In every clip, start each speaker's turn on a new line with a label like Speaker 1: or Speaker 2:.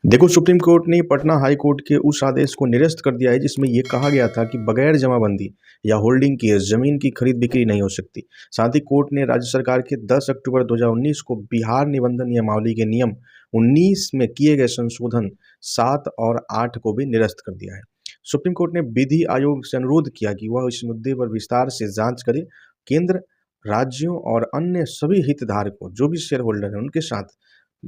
Speaker 1: देखो, supreme court ने Patna high court के उस आदेश को निरस्त कर दिया है जिसमें ये कहा गया था कि बगैर जमाबंदी या होल्डिंग किए जमीन की खरीद बिक्री नहीं हो सकती। साथ ही कोर्ट ने राज्य सरकार के 10 अक्टूबर 2019 को बिहार निबंधन नियमावली के नियम 19 में किए गए संशोधन 7 और 8 को भी निरस्त कर दिया है। सुप्रीम कोर्ट ने विधि आयोग से अनुरोध किया कि वह इस मुद्दे पर विस्तार से जांच करे। केंद्र, राज्यों और अन्य सभी हितधारकों जो भी शेयर होल्डर हैं उनके साथ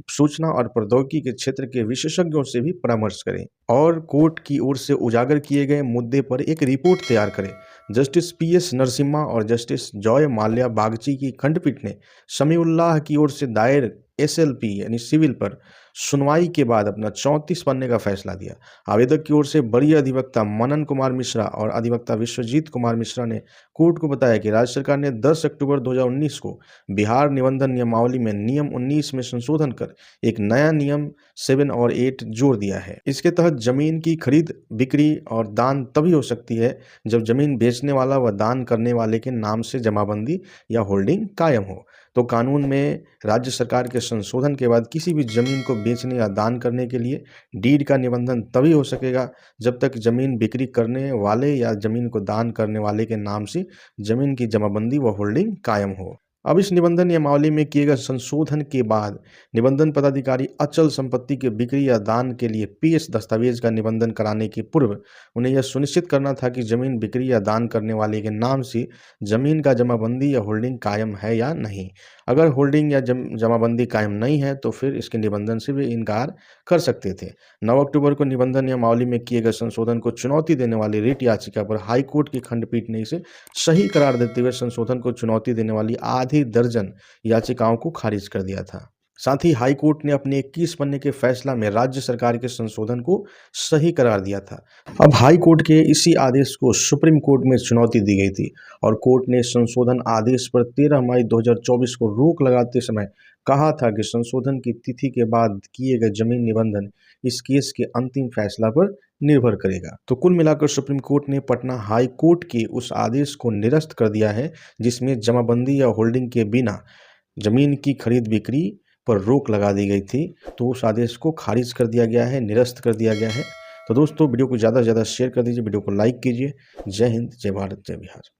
Speaker 1: सूचना और प्रौद्योगिकी के क्षेत्र के विशेषज्ञों से भी परामर्श करें और कोर्ट की ओर से उजागर किए गए मुद्दे पर एक रिपोर्ट तैयार करें। जस्टिस पीएस नरसिम्हा और जस्टिस जॉय माल्या बागची की खंडपीठ ने समीउल्लाह की ओर से दायर एसएलपी यानी सिविल पर सुनवाई के बाद अपना 34 पन्ने का फैसला दिया। आवेदक की ओर से वरीय अधिवक्ता मनन कुमार मिश्रा और अधिवक्ता विश्वजीत कुमार मिश्रा ने कोर्ट को बताया कि राज्य सरकार ने 10 अक्टूबर 2019 को बिहार निबंधन नियमावली में नियम 19 में संशोधन कर एक नया नियम 7 और 8 जोड़ दिया है। इसके तहत जमीन की खरीद, बिक्री और दान तभी हो सकती है जब जमीन बेचने वाला व दान करने वाले के नाम से जमाबंदी या होल्डिंग कायम हो। तो कानून में राज्य सरकार के संशोधन के बाद किसी भी जमीन को बेचने या दान करने के लिए डीड का निबंधन तभी हो सकेगा जब तक जमीन बिक्री करने वाले या जमीन को दान करने वाले के नाम से जमीन की जमाबंदी व होल्डिंग कायम हो। अब इस निबंधन नियमावली में किए गए संशोधन के बाद निबंधन पदाधिकारी अचल संपत्ति के बिक्री या दान के लिए पीएस दस्तावेज का निबंधन कराने के पूर्व उन्हें यह सुनिश्चित करना था कि जमीन बिक्री या दान करने वाले के नाम से जमीन का जमाबंदी या होल्डिंग कायम है या नहीं। अगर होल्डिंग या जमाबंदी कायम नहीं है तो फिर इसके निबंधन से वे इनकार कर सकते थे। 9 अक्टूबर को निबंधन नियमावली में किए गए संशोधन को चुनौती देने वाली रिट याचिका पर हाईकोर्ट की खंडपीठ ने इसे सही करार देते हुए संशोधन को चुनौती देने वाली आधी दर्जन याचिकाओं को खारिज कर दिया था। साथ ही हाई कोर्ट ने अपने 21 पन्ने के फैसला में राज्य सरकार के संशोधन को सही करार दिया था। अब हाई कोर्ट के इसी आदेश को सुप्रीम कोर्ट में चुनौती दी गई थी और कोर्ट ने संशोधन आदेश पर 13 मई 2024 को रोक लगाते समय कहा था कि संशोधन की तिथि के बाद किए गए जमीन निबंधन इस केस के अंतिम फैसला पर निर्भर करेगा। तो कुल मिलाकर सुप्रीम कोर्ट ने पटना हाई कोर्ट के उस आदेश को निरस्त कर दिया है जिसमें जमाबंदी या होल्डिंग के बिना जमीन की खरीद बिक्री पर रोक लगा दी गई थी। तो उस आदेश को खारिज कर दिया गया है, निरस्त कर दिया गया है। तो दोस्तों, वीडियो को ज़्यादा से ज़्यादा शेयर कर दीजिए, वीडियो को लाइक कीजिए। जय हिंद, जय भारत, जय बिहार।